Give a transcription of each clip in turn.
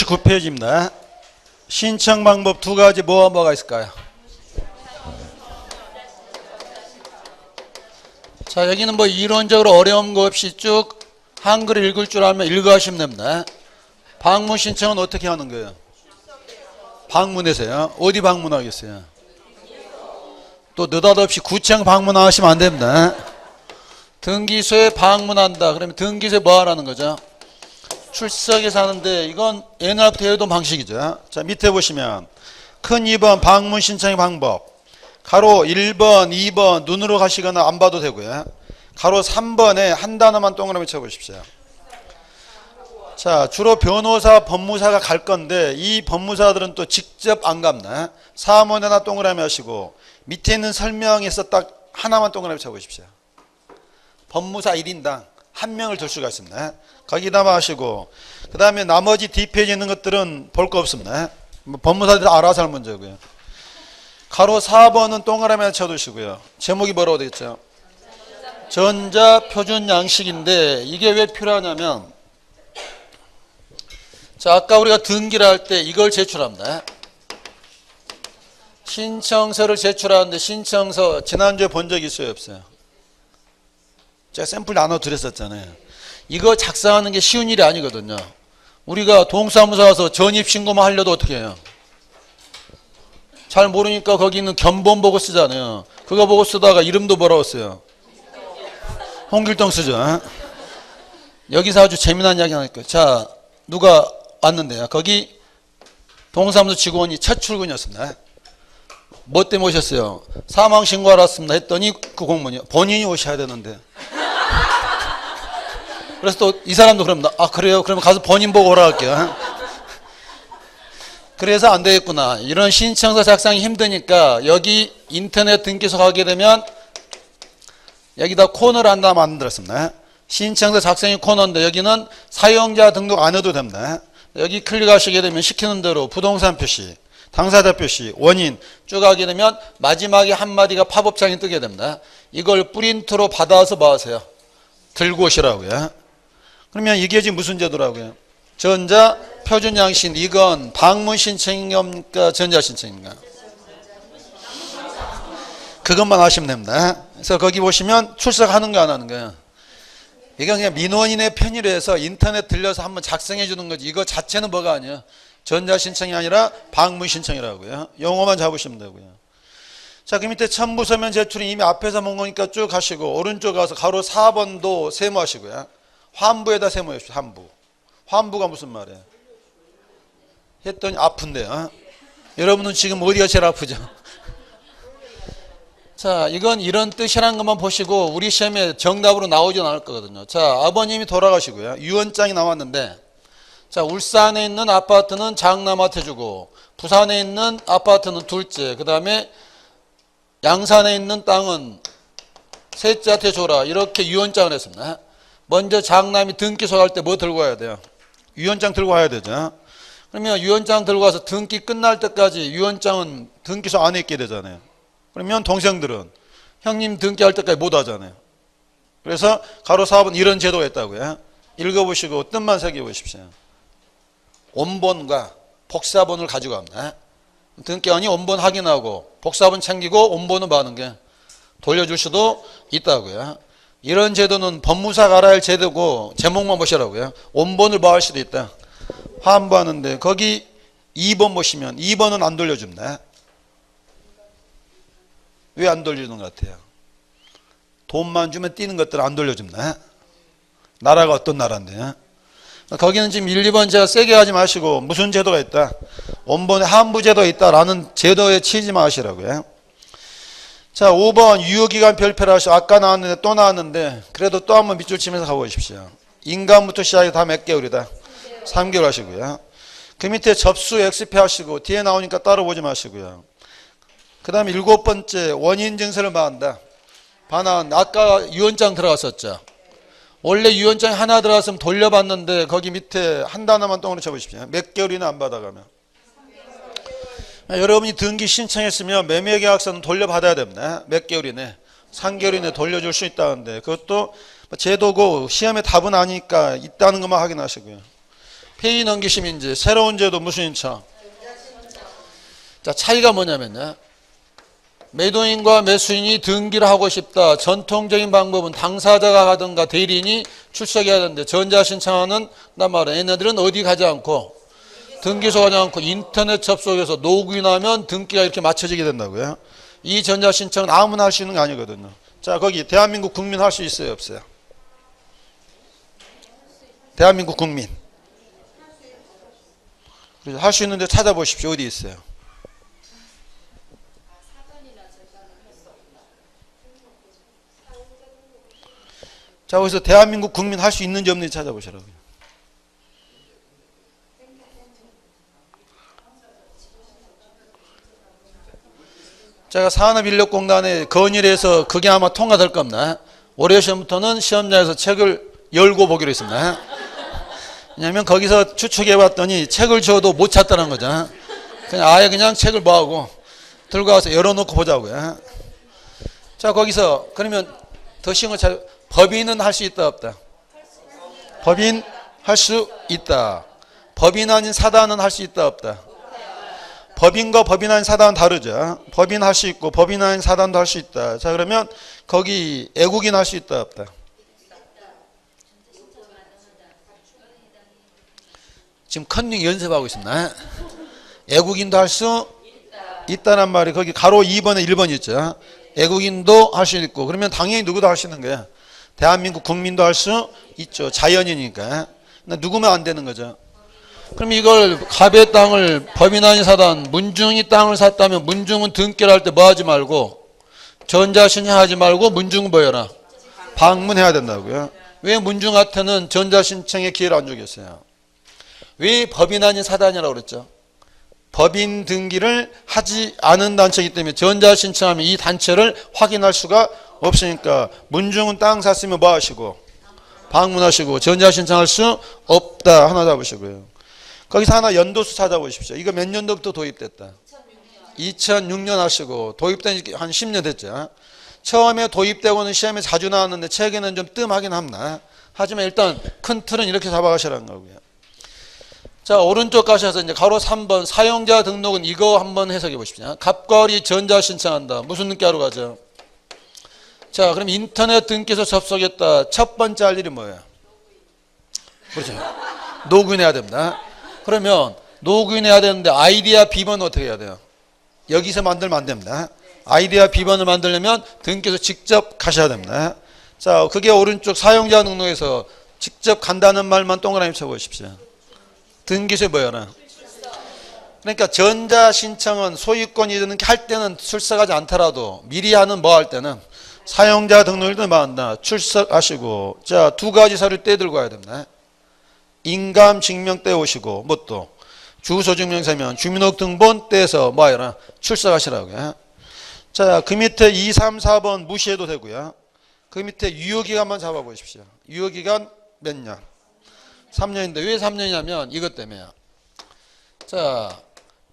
69페이지입니다. 신청 방법 두 가지 뭐가 있을까요? 자, 여기는 뭐 이론적으로 어려운 거 없이 쭉 한글을 읽을 줄 알면 읽어하시면 됩니다. 방문 신청은 어떻게 하는 거예요? 방문해서요. 어디 방문하겠어요? 또 느닷없이 구청 방문하시면 안 됩니다. 등기소에 방문한다. 그러면 등기소에 뭐 하라는 거죠? 출석해서 하는데 이건 옛날부터 해오던 방식이죠. 자, 밑에 보시면 큰 2번 방문 신청의 방법. 가로 1번, 2번 눈으로 가시거나 안 봐도 되고요. 가로 3번에 한 단어만 동그라미 쳐보십시오. 자, 주로 변호사, 법무사가 갈 건데 이 법무사들은 또 직접 안 갑니다. 사문에나 동그라미 하시고 밑에 있는 설명에서 딱 하나만 동그라미 쳐보십시오. 법무사 1인당 한 명을 들 수가 있습니다. 거기다만 하시고 그 다음에 나머지 뒷페이지에 있는 것들은 볼 거 없습니다. 법무사들이 알아서 할 문제고요. 가로 4번은 동그라미 하나 쳐두시고요. 제목이 뭐라고 되겠죠? 전자표준 양식인데 이게 왜 필요하냐면 자, 아까 우리가 등기를 할 때 이걸 제출합니다. 신청서를 제출하는데 신청서 지난주에 본 적 있어요? 없어요? 제가 샘플 나눠 드렸었잖아요. 이거 작성하는 게 쉬운 일이 아니거든요. 우리가 동사무소 가서 전입신고만 하려도 어떻게 해요? 잘 모르니까 거기 있는 견본 보고 쓰잖아요. 그거 보고 쓰다가 이름도 뭐라고 써요? 홍길동 쓰죠. 여기서 아주 재미난 이야기 하나 있고요. 자, 누가 왔는데요. 거기 동사무소 직원이 첫 출근이었습니다. 뭐 때문에 오셨어요? 사망신고하러 왔습니다 했더니 그 공무원이 본인이 오셔야 되는데. 그래서 또 이 사람도 그럽니다. 아, 그래요? 그러면 가서 본인 보고 오라 할게요. 그래서 안 되겠구나. 이런 신청서 작성이 힘드니까 여기 인터넷 등기소 가게 되면 여기다 코너를 하나 만들었습니다. 신청서 작성이 코너인데 여기는 사용자 등록 안 해도 됩니다. 여기 클릭하시게 되면 시키는 대로 부동산 표시, 당사자 표시, 원인 쭉 하게 되면 마지막에 한마디가 팝업창이 뜨게 됩니다. 이걸 프린트로 받아서 뭐 하세요? 들고 오시라고요. 그러면 이게 지금 무슨 제도라고요? 전자 표준 양식. 이건 방문 신청입니까? 전자 신청입니까? 그것만 하시면 됩니다. 그래서 거기 보시면 출석하는 거 안 하는 거예요. 이건 그냥 민원인의 편의로 해서 인터넷 들려서 한번 작성해 주는 거지. 이거 자체는 뭐가 아니에요? 전자 신청이 아니라 방문 신청이라고요. 용어만 잡으시면 되고요. 자, 그 밑에 첨부 서면 제출이 이미 앞에서 본 거니까 쭉 가시고 오른쪽 가서 가로 4번도 세모하시고요. 환부에다 세모하십시오. 환부. 환부가 무슨 말이에요? 했더니 아픈데요. 여러분은 지금 어디가 제일 아프죠? 자, 이건 이런 뜻이라는 것만 보시고 우리 시험에 정답으로 나오진 않을 거거든요. 자, 아버님이 돌아가시고요. 유언장이 나왔는데 자, 울산에 있는 아파트는 장남한테 주고 부산에 있는 아파트는 둘째, 그 다음에 양산에 있는 땅은 셋째한테 줘라. 이렇게 유언장을 했습니다. 먼저 장남이 등기소 갈 때 뭐 들고 와야 돼요? 유언장 들고 와야 되죠. 그러면 유언장 들고 와서 등기 끝날 때까지 유언장은 등기소 안에 있게 되잖아요. 그러면 동생들은 형님 등기할 때까지 못 하잖아요. 그래서 가로 4번 이런 제도가 있다고요. 읽어보시고 뜻만 새겨보십시오. 원본과 복사본을 가지고 갑니다. 등기원이 원본 확인하고 복사본 챙기고 원본은 뭐 하는 게 돌려줄 수도 있다고요. 이런 제도는 법무사가 알아야 할 제도고 제목만 보시라고요. 원본을 뭐 할 수도 있다. 환부하는데 거기 2번 보시면 2번은 안 돌려줍니다. 왜 안 돌려주는 것 같아요? 돈만 주면 뛰는 것들을 안 돌려줍니다. 나라가 어떤 나라인데요? 거기는 지금 1, 2번 제가 세게 하지 마시고 무슨 제도가 있다? 원본에 환부 제도가 있다라는 제도에 치지만 하시라고요. 자, 5번 유효기간 별표를 하시고 아까 나왔는데 또 나왔는데 그래도 또 한번 밑줄 치면서 가보십시오. 인간부터 시작해 다 몇 개월이다? 3개월 하시고요. 그 밑에 접수 XP 하시고 뒤에 나오니까 따로 보지 마시고요. 그 다음에 7번째 원인 증서를 말한다. 반환. 아까 유언장 들어갔었죠. 원래 유언장이 하나 들어갔으면 돌려받는데 거기 밑에 한 단어만 동그라미 쳐보십시오. 몇 개월이나 안 받아가면. 여러분이 등기 신청했으면 매매계약서는 돌려받아야 됩니다. 몇 개월 이내, 3개월 이내 돌려줄 수 있다는데 그것도 제도고 시험에 답은 아니니까 있다는 것만 확인하시고요. 회의 넘기시면 이제 새로운 제도 무슨 신청? 자, 차이가 뭐냐면요. 매도인과 매수인이 등기를 하고 싶다. 전통적인 방법은 당사자가 가든가 대리인이 출석해야 되는데 전자신청하는 말은 얘네들은 어디 가지 않고 등기소 가지 않고 인터넷 접속해서 로그인하면 등기가 이렇게 맞춰지게 된다고요. 이 전자신청은 아무나 할 수 있는 게 아니거든요. 자, 거기 대한민국 국민 할 수 있어요, 없어요? 대한민국 국민. 할 수 있는데 찾아보십시오. 어디 있어요? 자, 거기서 대한민국 국민 할 수 있는지 없는지 찾아보시라고요. 제가 산업인력공단에 건의해서 그게 아마 통과될 겁니다. 올해 시험부터는 시험장에서 책을 열고 보기로 했습니다. 왜냐하면 거기서 추측해봤더니 책을 줘도 못 찾다는 거죠. 그냥 아예 그냥 책을 뭐하고 들고 와서 열어놓고 보자고요. 자, 거기서 그러면 더 쉬운 거 찾아. 법인은 할 수 있다 없다? 법인 할 수 있다. 법인 아닌 사단은 할 수 있다 없다? 법인과 법인 아닌 사단은 다르죠. 법인 할 수 있고 법인 아닌 사단도 할 수 있다. 자, 그러면 거기 애국인 할 수 있다 없다? 지금 컨닝 연습하고 있습니다. 애국인도 할 수 있다는 말이 거기 가로 2번에 1번 있죠. 애국인도 할 수 있고 그러면 당연히 누구도 할 수 있는 거야. 대한민국 국민도 할 수 있죠. 자연이니까. 누구면 안 되는 거죠. 그럼 이걸 갑의 땅을 법인 아닌 사단 문중이 땅을 샀다면 문중은 등기를 할 때 뭐 하지 말고 전자신청하지 말고 문중은 뭐 해라? 방문해야 된다고요. 왜 문중한테는 전자신청의 기회를 안 주겠어요? 왜 법인 아닌 사단이라고 그랬죠? 법인 등기를 하지 않은 단체이기 때문에 전자신청하면 이 단체를 확인할 수가 없으니까 문중은 땅 샀으면 뭐 하시고 방문하시고 전자신청할 수 없다. 하나 잡으시고요. 거기서 하나 연도수 찾아보십시오. 이거 몇 년도부터 도입됐다? 2006년 하시고 도입된 지 한 10년 됐죠. 처음에 도입되고는 시험에 자주 나왔는데 책에는 좀 뜸하긴 합니다. 하지만 일단 큰 틀은 이렇게 잡아가시라는 거고요. 자, 오른쪽 가셔서 이제 가로 3번 사용자 등록은 이거 한번 해석해 보십시오. 갑과 을이 전자신청한다. 무슨 등기하러 가죠? 자, 그럼 인터넷 등기소 접속했다. 첫 번째 할 일이 뭐예요? 그렇죠. 로그인해야 됩니다. 그러면 로그인해야 되는데 아이디와 비번은 어떻게 해야 돼요? 여기서 만들면 안 됩니다. 아이디와 비번을 만들려면 등기소 직접 가셔야 됩니다. 자, 그게 오른쪽 사용자 등록에서 직접 간다는 말만 동그라미 쳐보십시오. 등기소에 뭐예요? 그러니까 전자신청은 소유권이 드는 게 할 때는 출석하지 않더라도 미리 하는 뭐 할 때는 사용자 등록일 때 뭐 한다? 출석하시고 자, 두 가지 서류 떼들고 와야 됩니다. 인감 증명 떼오시고 뭐 또 주소 증명서면 주민등록번 떼서 뭐 하라? 출석하시라고요. 자, 그 밑에 2, 3, 4번 무시해도 되고요. 그 밑에 유효기간만 잡아보십시오. 유효기간 몇 년? 3년인데 왜 3년이냐면 이것 때문에요. 자,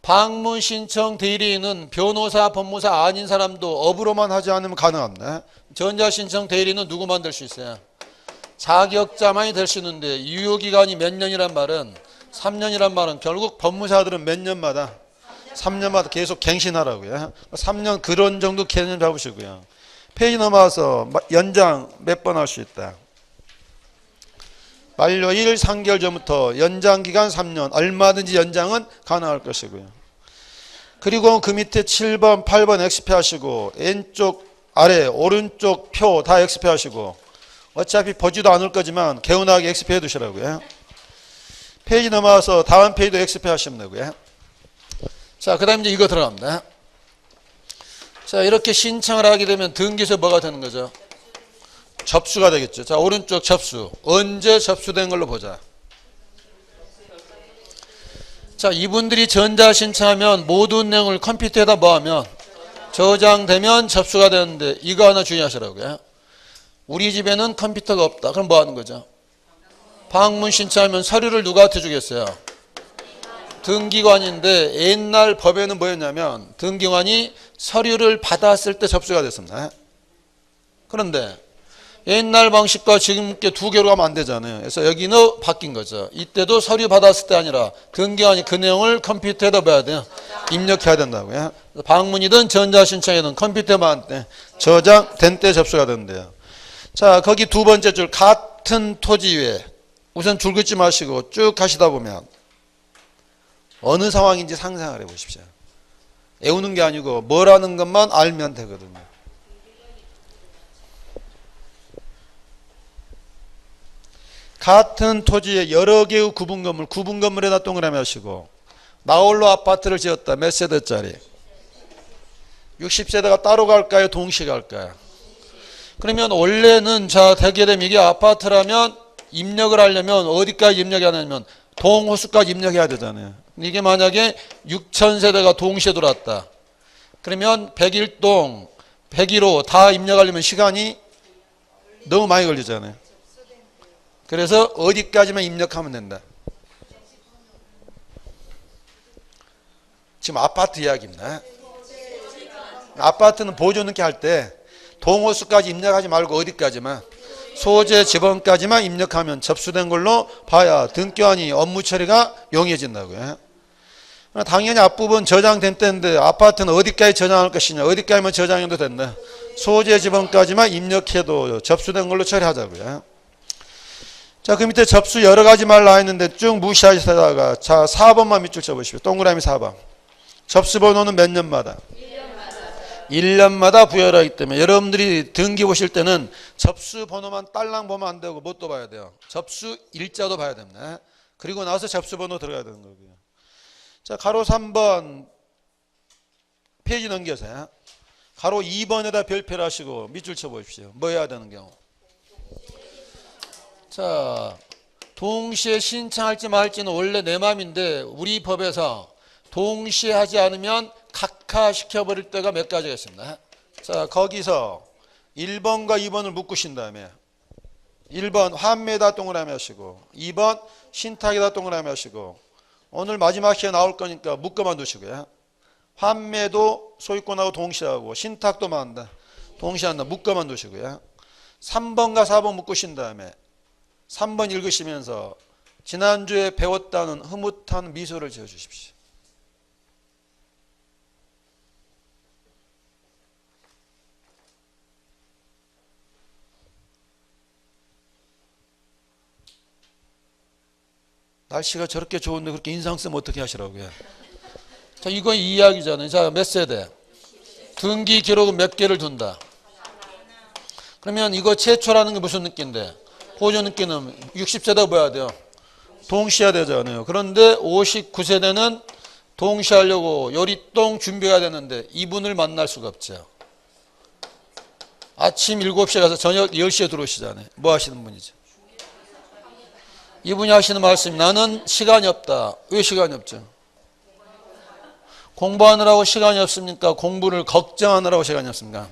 방문 신청 대리인은 변호사, 법무사 아닌 사람도 업으로만 하지 않으면 가능합니다. 전자신청 대리인은 누구 만들 수 있어요? 자격자만이 될 수 있는데 유효기간이 몇 년이란 말은 3년이란 말은 결국 법무사들은 몇 년마다 3년마다 계속 갱신하라고요. 3년 그런 정도 개념 잡으시고요. 페이지 넘어와서 연장 몇 번 할 수 있다? 만료일 3개월 전부터 연장기간 3년 얼마든지 연장은 가능할 것이고요. 그리고 그 밑에 7번 8번 엑스페 하시고 왼쪽 아래 오른쪽 표 다 엑스페 하시고 어차피 보지도 않을 거지만 개운하게 엑스페 해 두시라고요. 페이지 넘어와서 다음 페이지도 엑스페 하시면 되고요. 자, 그 다음 이제 이거 들어갑니다. 자, 이렇게 신청을 하게 되면 등기소에 뭐가 되는 거죠? 접수가 되겠죠. 자, 오른쪽 접수. 언제 접수된 걸로 보자. 자, 이분들이 전자신청하면 모든 내용을 컴퓨터에다 뭐하면 저장되면 접수가 되는데 이거 하나 주의하시라고요. 우리 집에는 컴퓨터가 없다. 그럼 뭐 하는 거죠? 방문 신청하면 서류를 누구한테 주겠어요? 등기관인데 옛날 법에는 뭐였냐면 등기관이 서류를 받았을 때 접수가 됐습니다. 그런데 옛날 방식과 지금 게 두 개로 가면 안 되잖아요. 그래서 여기는 바뀐 거죠. 이때도 서류 받았을 때 아니라 등기관이 그 내용을 컴퓨터에다 봐야 돼요. 입력해야 된다고요. 방문이든 전자신청이든 컴퓨터만 저장된 때 접수가 된대요. 자, 거기 두 번째 줄 같은 토지 위에 우선 줄 긋지 마시고 쭉 가시다 보면 어느 상황인지 상상을 해보십시오. 외우는 게 아니고 뭐라는 것만 알면 되거든요. 같은 토지에 여러 개의 구분 건물, 구분 건물에다 동그라미 하시고 나홀로 아파트를 지었다. 몇 세대짜리? 60세대가 따로 갈까요? 동시에 갈까요? 그러면 원래는 자 되게 되면 이게 아파트라면 입력을 하려면 어디까지 입력해야 하냐면 동호수까지 입력해야 되잖아요. 이게 만약에 6,000세대가 동시에 들어왔다. 그러면 101동, 101호 다 입력하려면 시간이 너무 많이 걸리잖아요. 그래서 어디까지만 입력하면 된다. 지금 아파트 이야기입니다. 아파트는 보조 넣기 할 때 동호수까지 입력하지 말고 어디까지만 소재 지번까지만 입력하면 접수된 걸로 봐야 등기관이 업무 처리가 용이해진다고요. 당연히 앞부분 저장된 때인데 아파트는 어디까지 저장할 것이냐, 어디까지만 저장해도 된다. 소재 지번까지만 입력해도 접수된 걸로 처리하자고요. 자, 그 밑에 접수 여러 가지 말 나와 있는데 쭉 무시하시다가 자 4번만 밑줄 쳐보십시오. 동그라미 4번. 접수 번호는 몇 년마다? 1년마다 부여하기 때문에 여러분들이 등기 보실 때는 접수 번호만 딸랑 보면 안 되고 뭣도 봐야 돼요. 접수 일자도 봐야 됩니다. 그리고 나서 접수 번호 들어가야 되는 거고요. 자, 가로 3번 페이지 넘겨서요. 가로 2번에다 별표를 하시고 밑줄 쳐보십시오. 뭐 해야 되는 경우? 자, 동시에 신청할지 말지는 원래 내 맘인데 우리 법에서 동시에 하지 않으면 각하시켜버릴 때가 몇 가지가 있습니다. 자, 거기서 1번과 2번을 묶으신 다음에 1번 환매에다 동그라미 하시고 2번 신탁에다 동그라미 하시고 오늘 마지막 시에 나올 거니까 묶어만 두시고요. 환매도 소유권하고 동시에 하고 신탁도 만다. 동시에 한다. 묶어만 두시고요. 3번과 4번 묶으신 다음에 3번 읽으시면서 지난주에 배웠다는 흐뭇한 미소를 지어주십시오. 날씨가 저렇게 좋은데 그렇게 인상 쓰면 어떻게 하시라고요? 자, 이건 이야기잖아요. 자, 몇 세대? 등기 기록은 몇 개를 둔다? 그러면 이거 최초라는 게 무슨 느낌인데? 보조 느끼는 60세대가 뭐야 돼요? 동시해야 되잖아요. 그런데 59세대는 동시하려고 요리동 준비해야 되는데 이분을 만날 수가 없죠. 아침 7시에 가서 저녁 10시에 들어오시잖아요. 뭐 하시는 분이죠? 이분이 하시는 말씀이 나는 시간이 없다. 왜 시간이 없죠? 공부하느라고 시간이 없습니까? 공부를 걱정하느라고 시간이 없습니까?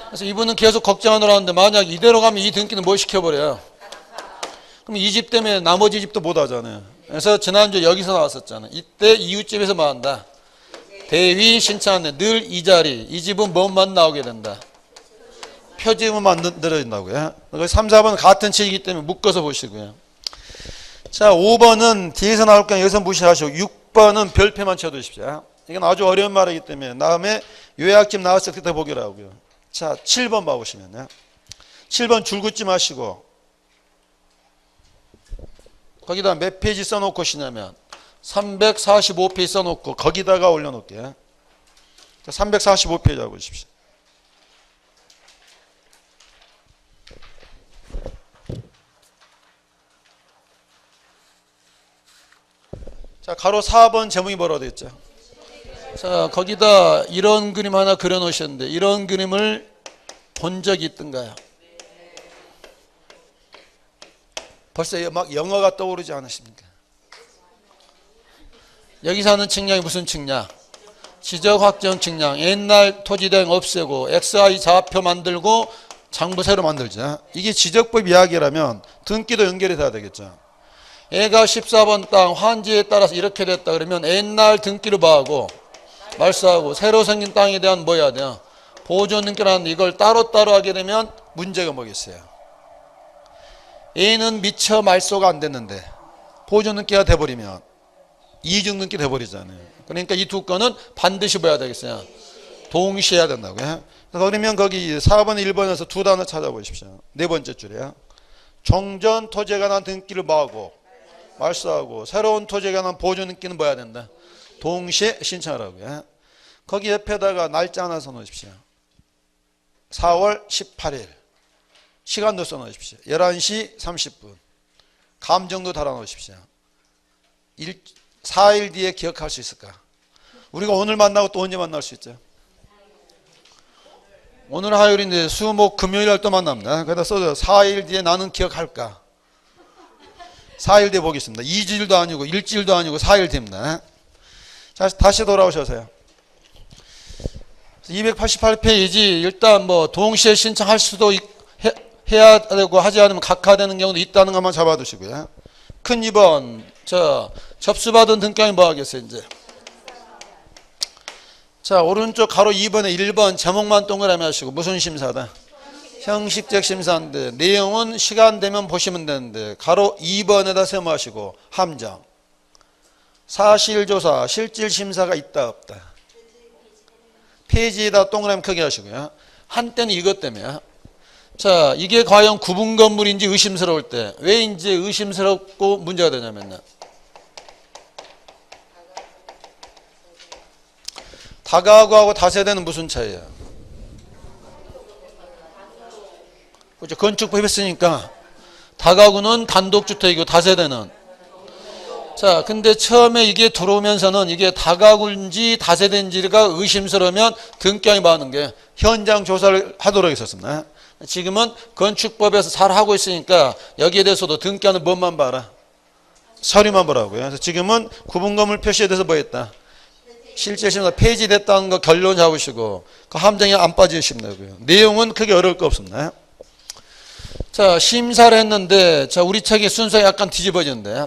그래서 이분은 계속 걱정하느라 하는데 만약 이대로 가면 이 등기는 뭘 시켜버려요? 그럼 이 집 때문에 나머지 집도 못 하잖아요. 그래서 지난주에 여기서 나왔었잖아요. 이때 이웃집에서 뭐 한다? 대위 신청하는데 늘 이 자리, 이 집은 뭐만 나오게 된다? 표지문 만들어진다고요. 3, 4번은 같은 책이기 때문에 묶어서 보시고요. 자, 5번은 뒤에서 나올 거니까 여기서 무시하시고 6번은 별표만 쳐두십시오. 이건 아주 어려운 말이기 때문에 다음에 요약집 나왔을 때 보기로 하고요. 자, 7번 봐보시면요. 7번 줄 긋지 마시고 거기다 몇 페이지 써놓고 시냐면 345페이지 써놓고 거기다가 올려놓을게요. 345페이지 하고 보십시오. 자, 가로 4번 제목이 뭐라고 되어 있죠? 자, 거기다 이런 그림 하나 그려 놓으셨는데 이런 그림을 본 적이 있던가요? 벌써 막 영어가 떠오르지 않으십니까? 여기서 하는 측량이 무슨 측량? 지적 확정 측량. 옛날 토지대행 없애고 XI 좌표 만들고 장부 새로 만들자. 이게 지적법 이야기라면 등기도 연결이 돼야 되겠죠. 애가 14번 땅 환지에 따라서 이렇게 됐다 그러면 옛날 등기를 봐하고 말소하고 새로 생긴 땅에 대한 뭐 해야 돼요? 보존 등기라는데 이걸 따로따로 하게 되면 문제가 뭐겠어요? A는 미처 말소가 안 됐는데 보존 등기가 돼버리면 이중 등기 돼버리잖아요. 그러니까 이 두 건은 반드시 뭐야 되겠어요? 동시에 해야 된다고요. 그러면 거기 4번 1번에서 두 단어 찾아보십시오. 네 번째 줄이야. 종전 토지에 관한 등기를 뭐하고 말소하고 새로운 토지에 관한 보존 등기는 뭐 해야 된다? 동시에 신청하라고요. 거기 옆에다가 날짜 하나 써놓으십시오. 4월 18일 시간도 써놓으십시오. 11시 30분 감정도 달아놓으십시오. 4일 뒤에 기억할 수 있을까? 우리가 오늘 만나고 또 언제 만날 수 있죠? 오늘 화요일인데 수, 목, 금요일 날 또 만납니다. 그래다 써줘. 4일 뒤에 나는 기억할까? 4일 뒤에 보겠습니다. 2주일도 아니고 일주일도 아니고 4일 뒤입니다. 자, 다시 돌아오셔서요. 288페이지 일단 뭐 동시에 신청할 수도 해야 되고 하지 않으면 각하되는 경우도 있다는 것만 잡아두시고요. 큰 2번 접수받은 등기관이 뭐 하겠어요 이제. 자, 오른쪽 가로 2번에 1번 제목만 동그라미 하시고 무슨 심사다? 형식적 심사인데 내용은 시간 되면 보시면 되는데 가로 2번에다 세모하시고 함정 사실조사 실질심사가 있다 없다. 페이지에다 동그라미 크게 하시고요. 한때는 이것 때문에 자, 이게 과연 구분 건물인지 의심스러울 때 왜 이제 의심스럽고 문제가 되냐면요. 다가구하고 다세대는 무슨 차이예요? 그렇죠. 건축법 했으니까 다가구는 단독주택이고 다세대는 자, 근데 처음에 이게 들어오면서는 이게 다가구인지 다세대인지가 의심스러우면 등기관이 뭐 하는 게 현장 조사를 하도록 했었습니다. 지금은 건축법에서 잘 하고 있으니까 여기에 대해서도 등기관은 뭐만 봐라? 서류만 보라고요. 그래서 지금은 구분 건물 표시에 대해서 뭐 했다? 실제 심사 폐지됐다는 거 결론 잡으시고 그 함정에 안 빠지시면 되고요. 내용은 크게 어려울 거 없습니다. 자, 심사를 했는데 자, 우리 책의 순서가 약간 뒤집어졌는데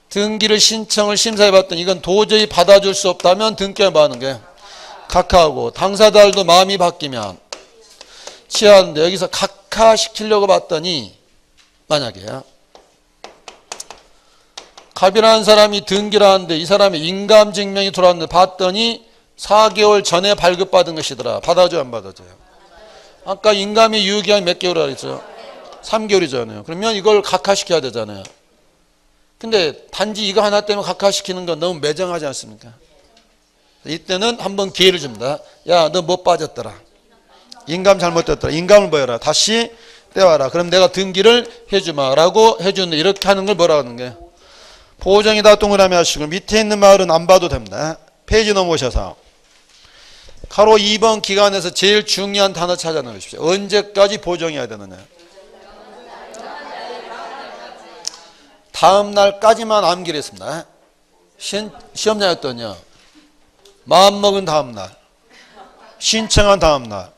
등기를 신청을 심사해 봤더니 이건 도저히 받아줄 수 없다면 등기를 뭐 하는 게 각하하고 당사자들도 마음이 바뀌면 취하는데 여기서 각하시키려고 봤더니 만약에 갑이라는 사람이 등기를 하는데 이 사람의 인감증명이 들어왔는데 봤더니 4개월 전에 발급받은 것이더라. 받아줘요 안 받아줘요? 아까 인감이 유효기간이 몇 개월이라 그랬죠? 3개월이잖아요. 그러면 이걸 각하시켜야 되잖아요. 근데 단지 이거 하나 때문에 각하시키는 건 너무 매정하지 않습니까? 이때는 한번 기회를 줍니다. 야, 너 뭐 빠졌더라? 인감 잘못됐더라. 인감을 보여라. 다시 떼와라. 그럼 내가 등기를 해주마 라고 해주는데 이렇게 하는 걸 뭐라 하는 거예요? 보정이다 동그라미 하시고 밑에 있는 말은 안 봐도 됩니다. 페이지 넘어오셔서 가로 2번 기간에서 제일 중요한 단어 찾아 넣으십시오. 언제까지 보정해야 되느냐? 다음 날까지만 암기를 했습니다. 시험장이었더니요. 마음먹은 다음 날, 신청한 다음 날,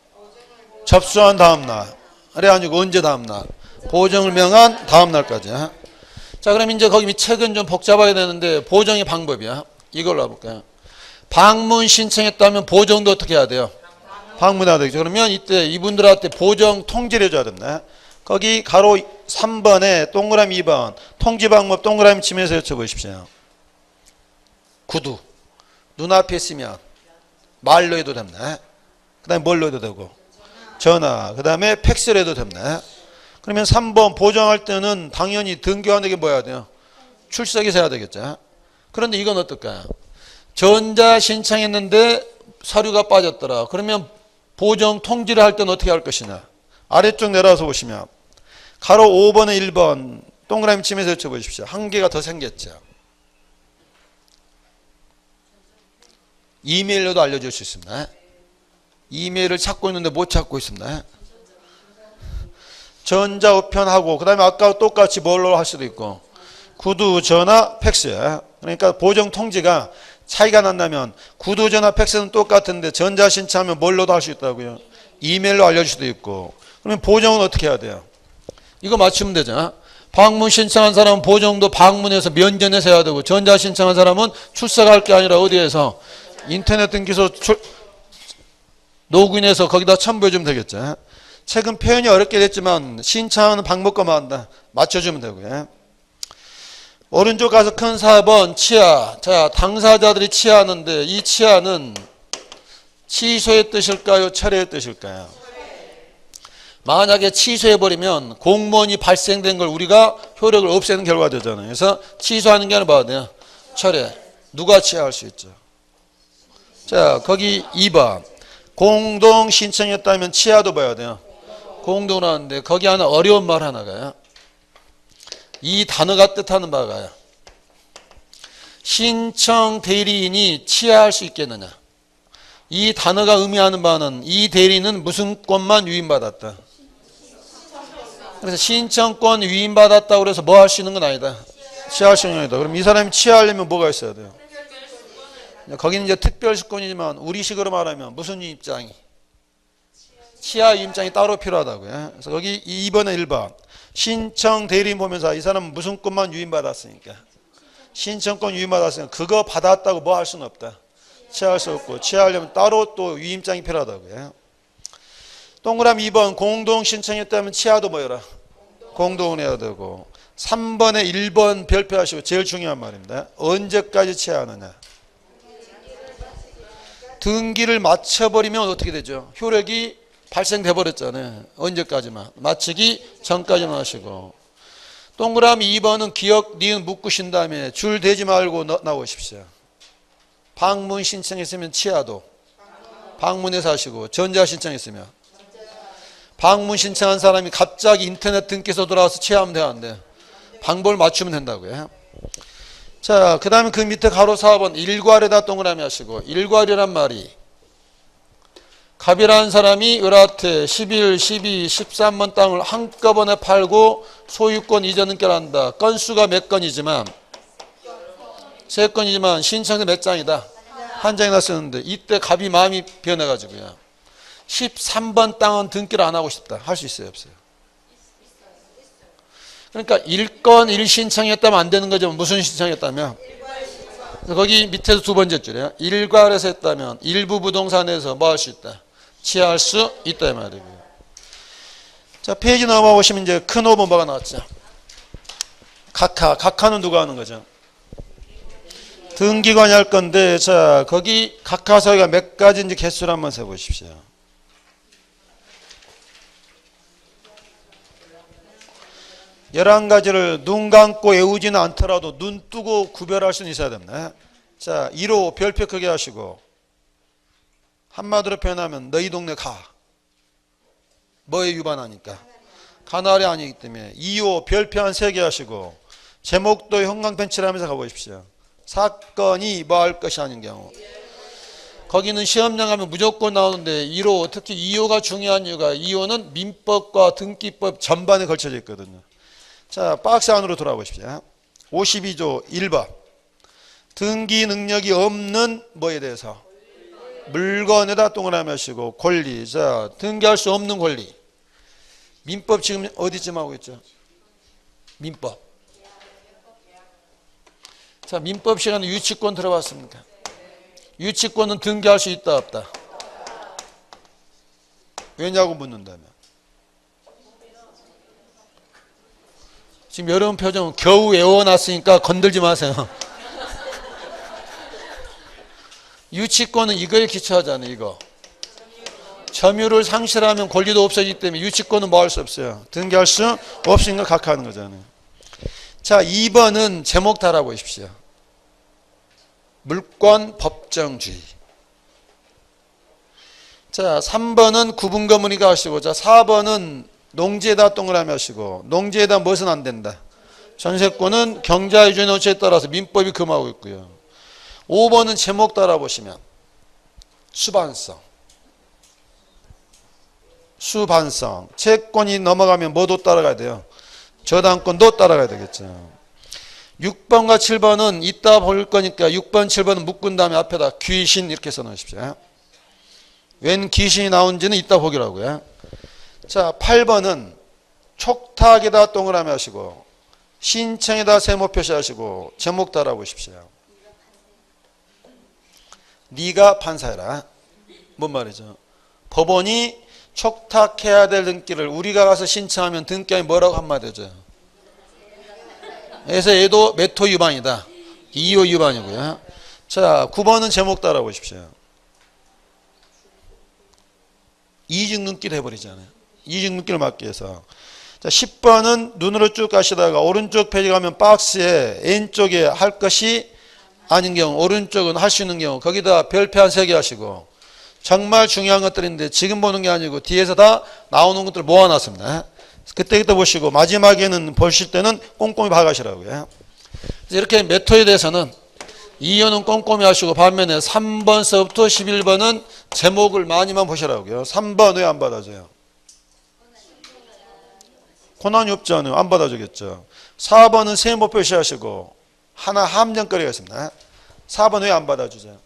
접수한 다음 날, 그래 아니고 언제 다음 날, 보정을 명한 다음 날까지. 자, 그럼 이제 거기 책은 좀 복잡하게 되는데 보정의 방법이야. 이걸로 해볼까요? 방문 신청했다면 보정도 어떻게 해야 돼요? 방문해야 되겠죠. 그러면 이때 이분들한테 보정 통지를 해줘야 된다. 거기 가로 3번에 동그라미 2번 통지 방법 동그라미 치면서 여쭤보십시오. 구두 눈앞에 있으면 말로 해도 됩니다. 그 다음에 뭘로 해도 되고 전화 그 다음에 팩스로 해도 됩니다. 그러면 3번 보정할 때는 당연히 등기관에게 뭐 해야 돼요? 출석해서 해야 되겠죠. 그런데 이건 어떨까요? 전자 신청했는데 서류가 빠졌더라. 그러면 보정 통지를 할 때는 어떻게 할 것이냐? 아래쪽 내려와서 보시면 가로 5번에 1번 동그라미 치면서 여쭤보십시오. 한 개가 더 생겼죠. 이메일로도 알려줄 수 있습니다. 이메일을 찾고 있는데 못 찾고 있습니다. 전자우편하고 그 다음에 아까 똑같이 뭘로 할 수도 있고 구두, 전화, 팩스. 그러니까 보정 통지가 차이가 난다면 구두, 전화, 팩스는 똑같은데 전자신청하면 뭘로도 할 수 있다고요? 이메일로 알려줄 수도 있고. 그러면 보정은 어떻게 해야 돼요? 이거 맞추면 되죠. 방문 신청한 사람은 보정도 방문해서 면전에서 해야 되고 전자 신청한 사람은 출석할 게 아니라 어디에서 인터넷 등기소 로그인해서 거기다 첨부해 주면 되겠죠. 최근 표현이 어렵게 됐지만 신청하는 방법과만 한다. 맞춰주면 되고요. 오른쪽 가서 큰 4번 치아. 자, 당사자들이 치아하는데 이 치아는 취소의 뜻일까요? 철회의 뜻일까요? 만약에 취소해버리면 공무원이 발생된 걸 우리가 효력을 없애는 결과가 되잖아요. 그래서 취소하는 게 아니라 봐야 돼요. 철회. 누가 취하할 수 있죠? 자, 거기 2번. 공동 신청했다면 취하도 봐야 돼요. 공동으로 하는데 거기 하나 어려운 말 하나가요. 이 단어가 뜻하는 바가요. 신청 대리인이 취하할 수 있겠느냐. 이 단어가 의미하는 바는 이 대리인은 무슨 권만 위임받았다. 그래서 신청권 위임받았다고 해서 뭐 할 수 있는 건 아니다. 취할 수 있는 건 아니다. 그럼 이 사람이 취하려면 뭐가 있어야 돼요? 거기는 이제 특별시권이지만 우리식으로 말하면 무슨 위임장이? 취하 위임장이 따로 필요하다고요. 그래서 거기 2번에 1번. 신청 대리인 보면서 이 사람은 무슨 권만 위임받았으니까. 신청권 위임받았으니까 그거 받았다고 뭐 할 수는 없다. 취할 수 없고 취하려면 따로 또 위임장이 필요하다고요. 동그라미 2번 공동 신청했다면 취하도 뭐여라? 공동을 해야 되고 3번에 1번 별표하시고 제일 중요한 말입니다. 언제까지 취하느냐? 등기를 마쳐버리면 어떻게 되죠? 효력이 발생돼 버렸잖아요. 언제까지만? 마치기 전까지만 하시고 동그라미 2번은 기억, 니은 묶으신 다음에 줄 대지 말고 나오십시오. 방문 신청했으면 취하도 방문해서 하시고 전자 신청했으면 방문 신청한 사람이 갑자기 인터넷 등기소 돌아와서 취하면 돼요? 안 돼요? 방법을 맞추면 된다고요. 자, 그 다음에 그 밑에 가로 4번 일괄에다 동그라미 하시고 일괄이란 말이 갑이라는 사람이 을한테 11, 12, 13번 땅을 한꺼번에 팔고 소유권 이전 등기를 한다. 건수가 몇 건이지만 3건이지만 신청서 몇 장이다? 한 장이나 쓰는데 이때 갑이 마음이 변해가지고요. 13번 땅은 등기를 안 하고 싶다. 할 수 있어요? 없어요? 그러니까 1건 1신청했다면 안 되는 거죠. 무슨 신청했다면? 거기 밑에서 두 번째 줄이에요. 일괄해서 했다면 일부 부동산에서 뭐 할 수 있다? 취하할 수 있다 이 말이고요. 자, 페이지 넘어가 보시면 이제 큰 5번 뭐가 나왔죠? 각하는 누가 하는 거죠? 등기관이 할 건데, 자, 거기 각하서기가 몇 가지인지 개수를 한번 세보십시오. 열한 가지를 눈 감고 외우지는 않더라도 눈 뜨고 구별할 수는 있어야 됩니다. 자, 1호 별표 크게 하시고 한마디로 표현하면 너희 동네 가. 뭐에 위반하니까? 가나리 아니기 때문에 2호 별표 한 3개 하시고 제목도 형광펜치를 하면서 가보십시오. 사건이 뭐 할 것이 아닌 경우. 거기는 시험장 가면 무조건 나오는데 1호 특히 2호가 중요한 이유가 2호는 민법과 등기법 전반에 걸쳐져 있거든요. 자, 박스 안으로 돌아와 보십시오. 52조 1번 등기 능력이 없는 뭐에 대해서 물건에다 동그라미 하시고 권리. 자, 등기할 수 없는 권리. 민법 지금 어디쯤 하고 있죠? 민법. 자, 민법 시간에 유치권 들어봤습니까? 유치권은 등기할 수 있다 없다? 왜냐고 묻는다면 지금 여러분 표정은 겨우 외워놨으니까 건들지 마세요. 유치권은 이거에 기초하잖아요. 이거 점유를 상실하면 권리도 없어지기 때문에 유치권은 뭐 할 수 없어요? 등기할 수 없으니까 각하하는 거잖아요. 자, 2번은 제목 달아보십시오. 물권 법정주의. 자, 3번은 구분거문이가 하시고, 자, 4번은 농지에다 동그라미 하시고, 농지에다 무엇은 안 된다? 전세권은 경자유주의 노체에 따라서 민법이 금하고 있고요. 5번은 제목 따라보시면 수반성. 수반성. 채권이 넘어가면 뭐도 따라가야 돼요? 저당권도 따라가야 되겠죠. 6번과 7번은 이따 볼 거니까 6번, 7번은 묶은 다음에 앞에다 귀신 이렇게 써놓으십시오. 웬 귀신이 나온지는 이따 보기라고요. 자, 8번은 촉탁에다 동그라미 하시고 신청에다 세모 표시하시고 제목 따라보십시오. 네가 판사해라. 뭔 말이죠? 법원이 촉탁해야 될 등기를 우리가 가서 신청하면 등기함이 뭐라고 한마디 하죠? 그래서 얘도 몇 호 위반이다. 2호 위반이고요. 자, 9번은 제목 따라 보십시오. 이직 눈길 해버리잖아요. 이직 눈길을 막기 위해서. 자, 10번은 눈으로 쭉 가시다가 오른쪽 페이지 가면 박스에 왼쪽에 할 것이 아닌 경우, 오른쪽은 할 수 있는 경우, 거기다 별표 한 3개 하시고, 정말 중요한 것들인데 지금 보는 게 아니고 뒤에서 다 나오는 것들을 모아놨습니다. 그때 보시고 마지막에는 보실 때는 꼼꼼히 봐가시라고요. 이렇게 메토에 대해서는 2호는 꼼꼼히 하시고 반면에 3번서부터 11번은 제목을 많이만 보시라고요. 3번 왜 안 받아줘요? 고난이 없잖아요. 안 받아주겠죠. 4번은 세모 표시하시고 하나 함정거리가 있습니다. 4번 왜 안 받아주죠?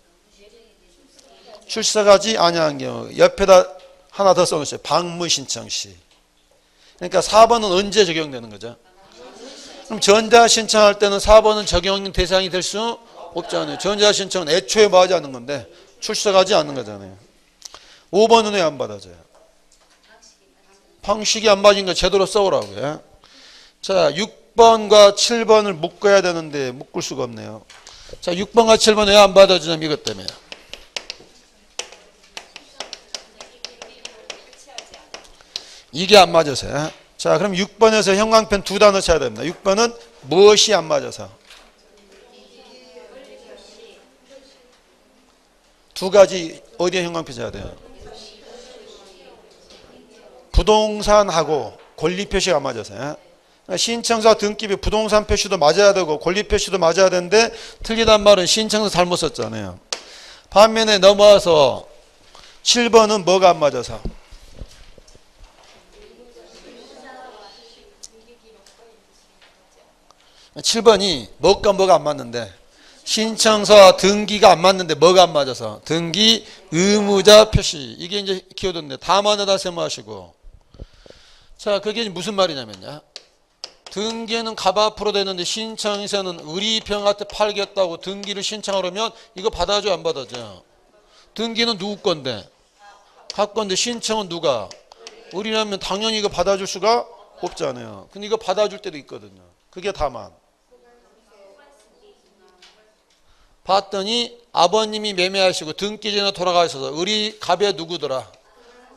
출석하지 아니한 경우 옆에다 하나 더 써놓으세요. 방문 신청 시. 그러니까 4번은 언제 적용되는 거죠? 그럼 전자 신청할 때는 4번은 적용 대상이 될 수 없잖아요. 전자 신청은 애초에 뭐 하지 않는 건데 출석하지 않는 거잖아요. 5번은 왜 안 받아줘요? 방식이 안 맞은 거 제대로 써오라고요. 자, 6번과 7번을 묶어야 되는데 묶을 수가 없네요. 자, 6번과 7번 왜 안 받아주냐면 이것 때문에. 이게 안 맞아서요. 자, 그럼 6번에서 형광펜 2단어 쳐야 됩니다. 6번은 무엇이 안 맞아서? 두 가지 어디에 형광펜 쳐야 돼요? 부동산하고 권리 표시가 안 맞아서요. 신청서 등기비 부동산 표시도 맞아야 되고 권리 표시도 맞아야 되는데 틀리단 말은 신청서 잘못 썼잖아요. 반면에 넘어와서 7번은 뭐가 안 맞아서? 7번이 뭐가 안 맞는데 신청서 등기가 안 맞는데 뭐가 안 맞아서? 등기 의무자 표시. 이게 이제 키워드인데 다만에다 세모하시고. 자, 그게 무슨 말이냐면요. 등기에는 갑 앞으로 되는데 신청서는 의리평한테 팔겠다고 등기를 신청하려면 이거 받아줘 안 받아줘? 등기는 누구 건데? 갑 건데 신청은 누가? 의리라면 당연히 이거 받아줄 수가 없잖아요. 근데 이거 받아줄 때도 있거든요. 그게 다만. 봤더니 아버님이 매매하시고 등기 전에 돌아가셔서 의리 갑에 누구더라?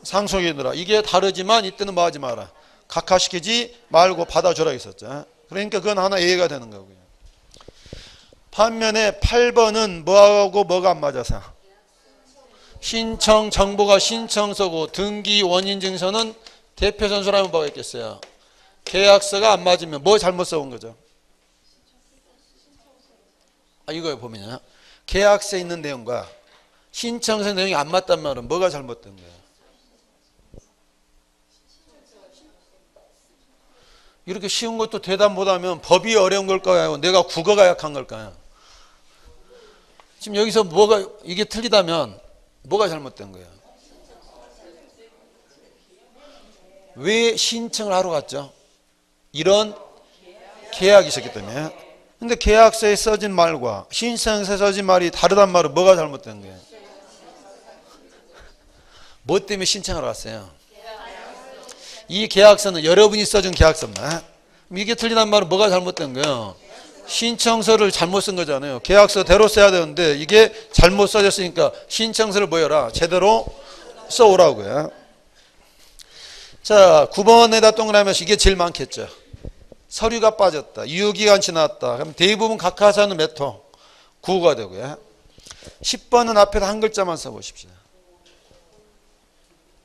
상속이더라. 이게 다르지만 이때는 뭐 하지 마라. 각하시키지 말고 받아줘라 있었죠. 그러니까 그건 하나 이해가 되는 거고요. 반면에 8번은 뭐하고 뭐가 안 맞아서? 신청 정보가 신청서고 등기 원인증서는 대표선수라면 뭐가 있겠어요? 계약서가 안 맞으면 뭐 잘못 써온 거죠? 이거에 보면요. 계약서에 있는 내용과 신청서 내용이 안 맞단 말은 뭐가 잘못된 거예요? 이렇게 쉬운 것도 대답 못하면 법이 어려운 걸까요? 내가 국어가 약한 걸까요? 지금 여기서 뭐가 이게 틀리다면 뭐가 잘못된 거예요? 왜 신청을 하러 갔죠? 이런 계약이 있었기 때문에. 근데 계약서에 써진 말과 신청서에 써진 말이 다르단 말은 뭐가 잘못된 거예요? 뭐 때문에 신청하러 왔어요? 이 계약서는 여러분이 써준 계약서입니다. 이게 틀리단 말은 뭐가 잘못된 거예요? 신청서를 잘못 쓴 거잖아요. 계약서대로 써야 되는데 이게 잘못 써졌으니까 신청서를 뭐여라? 제대로 써오라고요. 자, 9번에다 동그라미에서 이게 제일 많겠죠. 서류가 빠졌다. 유효기간 지났다. 그럼 대부분 각하사는 몇 호? 9호가 되고요. 10번은 앞에다 한 글자만 써보십시오.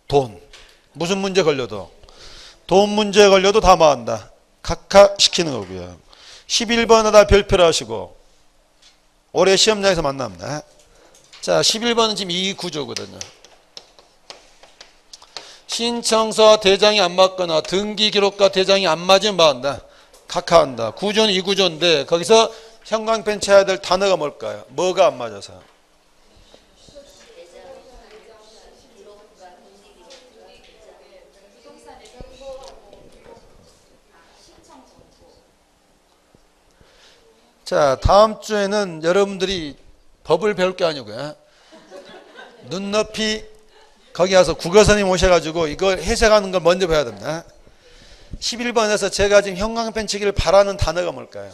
돈. 무슨 문제 걸려도. 돈 문제 걸려도 다 뭐한다? 각하시키는 거고요. 11번에다 별표를 하시고 올해 시험장에서 만납니다. 자, 11번은 지금 이 구조거든요. 신청서 대장이 안 맞거나 등기 기록과 대장이 안 맞으면 뭐한다? 각하한다. 구조는 이 구조인데 거기서 형광펜 쳐야 될 단어가 뭘까요? 뭐가 안 맞아서? 자, 다음 주에는 여러분들이 법을 배울 게 아니고요. 눈높이 거기 가서 국어선생님 오셔가지고 이걸 해석하는 걸 먼저 봐야 됩니다. 11번에서 제가 지금 형광펜 치기를 바라는 단어가 뭘까요?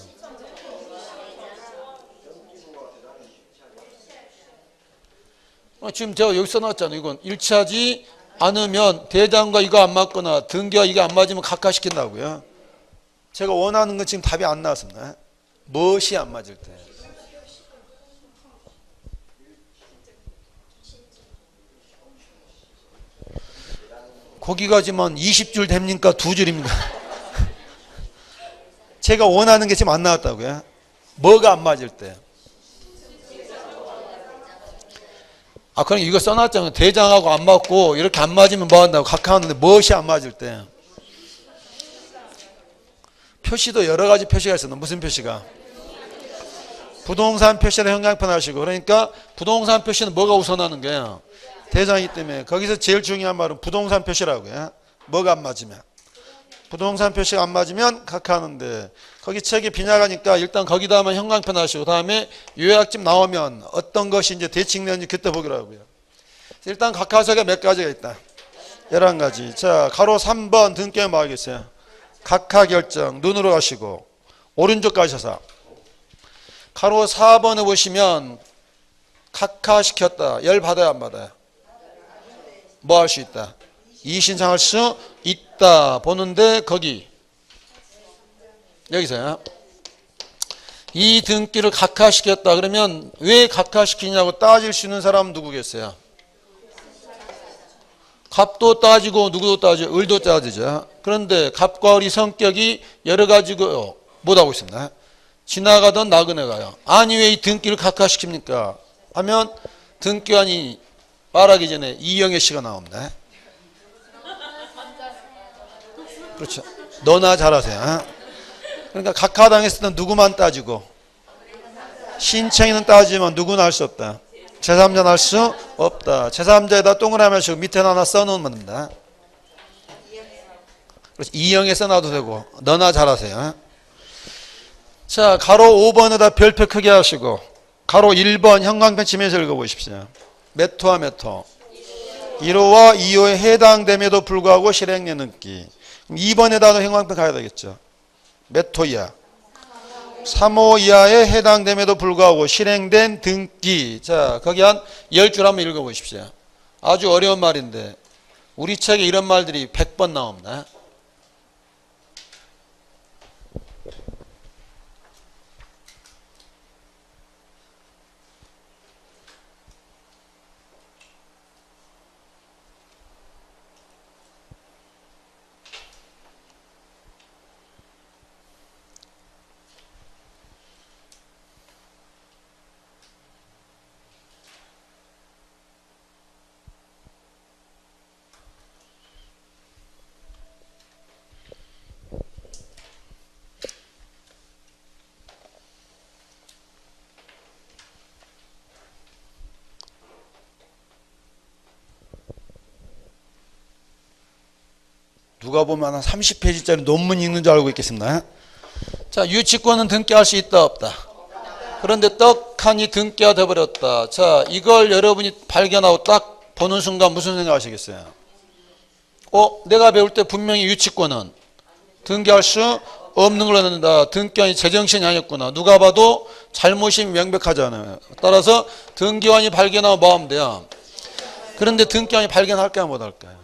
지금 제가 여기 써놨잖아요. 이건 일치하지 않으면 대장과 이거 안 맞거나 등기와 이거 안 맞으면 각하시킨다고요. 제가 원하는 건 지금 답이 안 나왔습니다. 무엇이 안 맞을 때? 거기가 지금 20줄 됩니까? 2줄입니까? 제가 원하는 게 지금 안 나왔다고요. 뭐가 안 맞을 때? 그럼 이거 써놨잖아요. 대장하고 안 맞고 이렇게 안 맞으면 뭐 한다고 각하하는데 무엇이 안 맞을 때? 표시도 여러 가지 표시가 있었나? 무슨 표시가? 부동산 표시를 형광펜 하시고, 그러니까 부동산 표시는 뭐가 우선하는 거예요? 대장이기 때문에 거기서 제일 중요한 말은 부동산 표시라고요. 뭐가 안 맞으면? 부동산 표시가 안 맞으면 각하하는데, 거기 책이 빈약하니까 일단 거기다만 형광펜 하시고 다음에 요약집 나오면 어떤 것이 이제 대칭되는지 그때 보기로 하고요. 일단 각하서가 몇 가지가 있다. 11가지. 자, 가로 3번 등기에 뭐 하겠어요? 각하 결정 눈으로 가시고 오른쪽 가셔서 가로 4번에 보시면 각하시켰다. 열 받아야 안 받아요? 뭐 할 수 있다? 이의신청할 수 있다 보는데 거기 여기서요. 이 등기를 각하시켰다 그러면 왜 각하시키냐고 따질 수 있는 사람은 누구겠어요? 갑도 따지고 누구도 따지고 을도 따지죠. 그런데 갑과 을이 성격이 여러 가지고 못하고 있습니다. 지나가던 나그네가요. 아니 왜 이 등기를 각하시킵니까? 하면 등기관이 말하기 전에 이영애 씨가 나옵니다. 그렇죠. 너나 잘하세요. 그러니까 각하당했을 때 누구만 따지고 신청인은 따지면 누구나 할 수 없다. 제3자는 할 수 없다. 제3자에다 동그라미 하시고 밑에 하나 써놓으면 됩니다. 그렇지. 이영애 써놔도 되고 너나 잘하세요. 자, 가로 5번에다 별표 크게 하시고 가로 1번 형광펜 치면서 읽어보십시오. 몇 호와 몇 호? 1호와 2호에 해당됨에도 불구하고 실행령 등기. 2번에다도 형광펜 가야 되겠죠. 몇 호 이하? 3호 이하에 해당됨에도 불구하고 실행된 등기. 자, 거기 한 10줄 한번 읽어보십시오. 아주 어려운 말인데 우리 책에 이런 말들이 100번 나옵니다. 누가 보면 한 30페이지짜리 논문 읽는 줄 알고 있겠습니다. 자, 유치권은 등기할 수 있다 없다? 그런데 떡하니 등기가 돼버렸다. 자, 이걸 여러분이 발견하고 딱 보는 순간 무슨 생각 하시겠어요? 내가 배울 때 분명히 유치권은 등기할 수 없는 걸로 낸다. 등기관이 제정신이 아니었구나. 누가 봐도 잘못이 명백하잖아요. 따라서 등기관이 발견하고 뭐 하면 돼요? 그런데 등기관이 발견할까요 못할까요?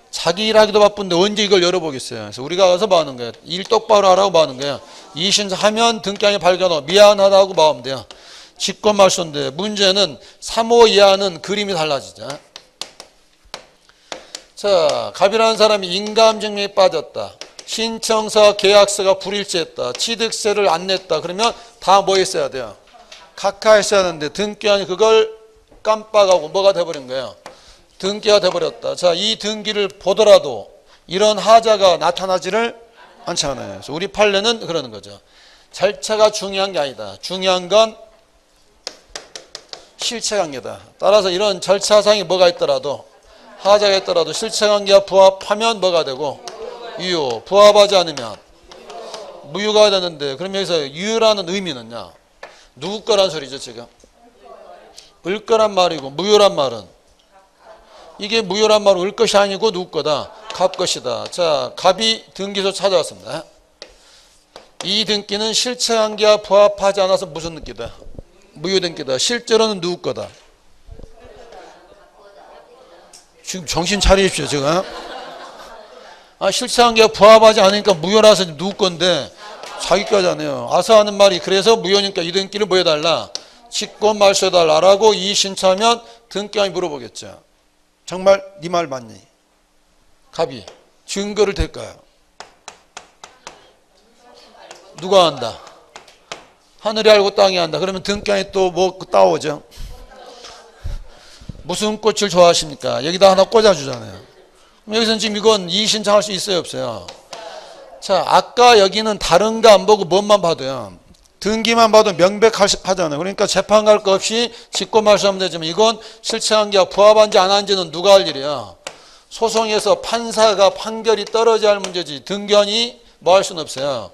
자기 일하기도 바쁜데 언제 이걸 열어보겠어요. 그래서 우리가 가서 뭐 하는 거예요? 일 똑바로 하라고 뭐 하는 거예요? 이의신청하면 등기관이 발견하고 미안하다고 뭐 하면 돼요? 직권말소인데 문제는 3호 이하는 그림이 달라지죠. 자, 갑이라는 사람이 인감증명에 빠졌다. 신청서, 계약서가 불일치했다. 취득세를 안 냈다. 그러면 다 뭐 했어야 돼요? 각하했어야 하는데 등기관이 그걸 깜빡하고 뭐가 돼버린 거예요? 등기가 돼버렸다. 자, 이 등기를 보더라도 이런 하자가 나타나지를 않잖아요. 그래서 우리 판례는 그러는 거죠. 절차가 중요한 게 아니다. 중요한 건 실체관계다. 따라서 이런 절차상이 뭐가 있더라도 하자가 있더라도 실체관계와 부합하면 뭐가 되고 유효, 부합하지 않으면 무효가 되는데 그럼 여기서 유효라는 의미는요. 누구 거란 소리죠 지금? 을 거란 말이고 무효란 말은 이게 무효란 말은 을 것이 아니고 누구 거다? 갑 것이다. 자, 갑이 등기소 찾아왔습니다. 이 등기는 실체관계와 부합하지 않아서 무슨 등기다? 무효 등기다. 실제로는 누구 거다? 지금 정신 차리십시오, 지금. 실체관계가 부합하지 않으니까 무효라서 누구 건데 자기 거잖아요. 아서 하는 말이 그래서 무효니까 이 등기를 뭐 해달라? 직권 말소해달라라고 이의 신청하면 등기관이 물어보겠죠. 정말 네 말 맞니? 갑이 증거를 댈까요? 누가 한다? 하늘이 알고 땅이 한다. 그러면 등기관이 또 뭐 따오죠? 무슨 꽃을 좋아하십니까? 여기다 하나 꽂아주잖아요. 여기서는 지금 이건 이의 신청할 수 있어요, 없어요? 자, 아까 여기는 다른 거 안 보고 뭔만 봐도요. 등기만 봐도 명백하잖아요. 그러니까 재판 갈 거 없이 직권 말소하면 되지만 이건 실체관계와 부합한지 안 한지는 누가 할 일이야? 소송에서 판사가 판결이 떨어져야 할 문제지 등기관이 뭐 할 수는 없어요.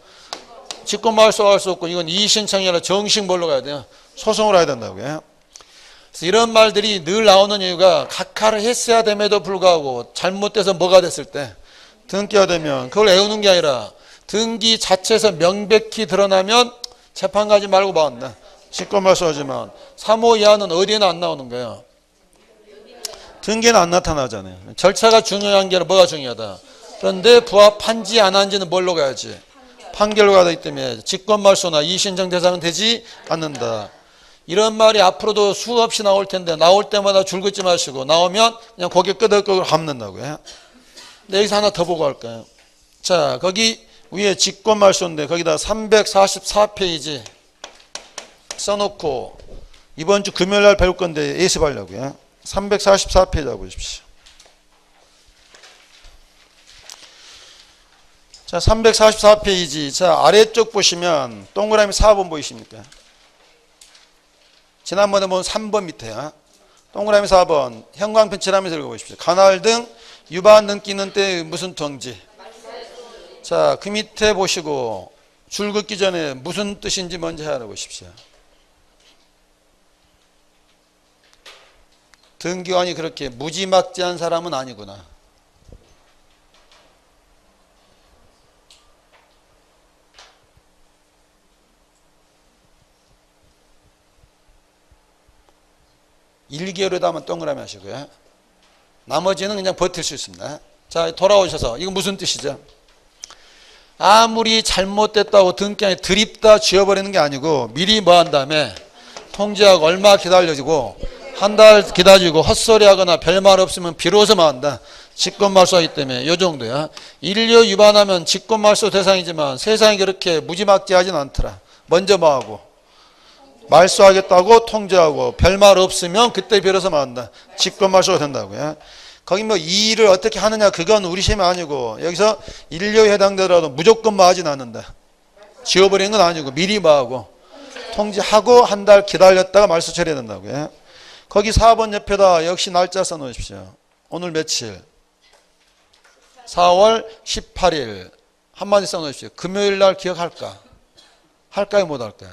직권 말소할 수 없고 이건 이의 신청이 아니라 정식 뭘로 가야 돼요? 소송으로 해야 된다고요. 그래서 이런 말들이 늘 나오는 이유가 각하를 했어야 됨에도 불구하고 잘못돼서 뭐가 됐을 때 등기가 되면 그걸 애우는 게 아니라 등기 자체에서 명백히 드러나면 재판 가지 말고 봐온다. 직권 말소하지만 3호 이하는 어디에는 안 나오는 거예요. 등기는 안 나타나잖아요. 절차가 중요한 게 아니라 뭐가 중요하다. 그런데 부합한지 안 한지는 뭘로 가야지? 판결로 가야 되기 때문에 직권 말소나 이의 신청 대상은 되지 않는다. 이런 말이 앞으로도 수없이 나올 텐데 나올 때마다 줄 긋지 마시고 나오면 그냥 고개 끄덕끄덕 감는다고요. 근데 여기서 하나 더 보고 할까요? 자, 거기 위에 직권 말소인데 거기다 344페이지 써놓고 이번 주 금요일 날 배울 건데 예습하려고요. 344페이지 보십시오. 자, 344페이지. 자, 아래쪽 보시면 동그라미 4번 보이십니까? 지난번에 본 3번 밑에야. 동그라미 4번. 형광펜 칠하면서 읽어보십시오. 관할 등 유반 등기는 때 무슨 통지? 자, 그 밑에 보시고 줄 긋기 전에 무슨 뜻인지 먼저 알아보십시오. 등기관이 그렇게 무지막지한 사람은 아니구나. 일개월에다 한번 동그라미 하시고요. 나머지는 그냥 버틸 수 있습니다. 자, 돌아오셔서 이거 무슨 뜻이죠? 아무리 잘못됐다고 등기관이 드립다 지워버리는 게 아니고 미리 뭐 한 다음에 통지하고 얼마 기다려지고 한 달 기다리고 헛소리하거나 별말 없으면 비로소 뭐 한다. 직권말소하기 때문에 이 정도야. 인류 위반하면 직권말소 대상이지만 세상이 그렇게 무지막지하진 않더라. 먼저 뭐 하고 말소하겠다고 통지하고 별말 없으면 그때 비로소 뭐 한다. 직권말소가 된다고요. 거기 뭐 이 일을 어떻게 하느냐 그건 우리 셈이 아니고 여기서 인류에 해당되더라도 무조건 뭐 하진 않는다. 지워버리는 건 아니고 미리 뭐 하고 통지하고 한 달 기다렸다가 말소 처리해야 된다고요. 거기 4번 옆에다 역시 날짜 써놓으십시오. 오늘 며칠? 4월 18일. 한마디 써놓으십시오. 금요일 날 기억할까? 할까요? 못할까요?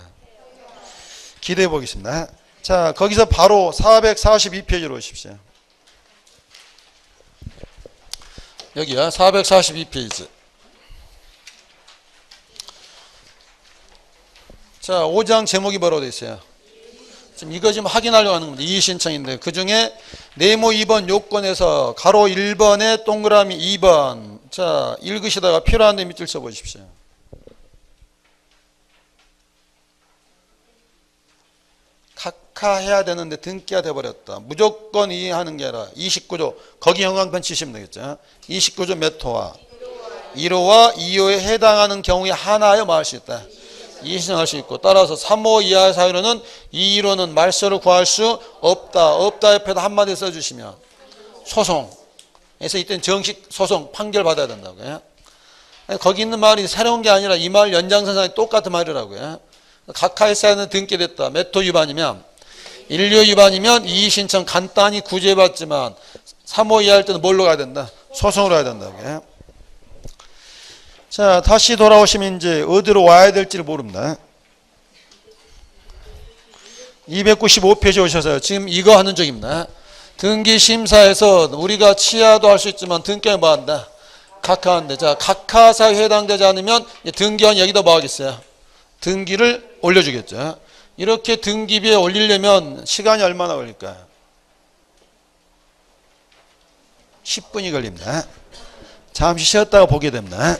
기대해 보겠습니다. 자, 거기서 바로 442페이지로 오십시오. 여기야 442페이지. 자, 5장 제목이 뭐라고 되어 있어요? 지금 이거 지금 확인하려고 하는 겁니다. 이의 신청인데 그 중에 네모 2번 요건에서 가로 1번에 동그라미 2번. 자, 읽으시다가 필요한 데 밑줄 써보십시오. 각하해야 되는데 등기가 돼버렸다. 무조건 이해하는 게 아니라 29조 거기 형광펜 치시면 되겠죠. 29조 몇 호와 1호와 2호에 해당하는 경우에 하나여 뭐 할 수 있다. 이의신청할 수 있고 따라서 3호 이하의 사유로는 2호는 말소를 구할 수 없다. 없다 옆에다 한마디 써주시면 소송. 그래서 이때는 정식 소송 판결 받아야 된다고요. 거기 있는 말이 새로운 게 아니라 이 말 연장선상에 똑같은 말이라고요. 각하의 사유는 등기됐다. 몇 호 위반이면 1호 위반이면 이의신청 간단히 구제받지만 3호 이하 할 때는 뭘로 가야 된다? 소송으로 가야 된다고요. 자, 다시 돌아오시면 이제 어디로 와야 될지를 모릅니다. 295페이지 오셔서 지금 이거 하는 중입니다. 등기 심사에서 우리가 치하도 할 수 있지만 등기에 뭐 한다? 각하한다. 자, 각하사에 해당되지 않으면 등기원 여기다 뭐 하겠어요? 등기를 올려주겠죠. 이렇게 등기비에 올리려면 시간이 얼마나 걸릴까요? 10분이 걸립니다. 잠시 쉬었다가 보게 됩니다.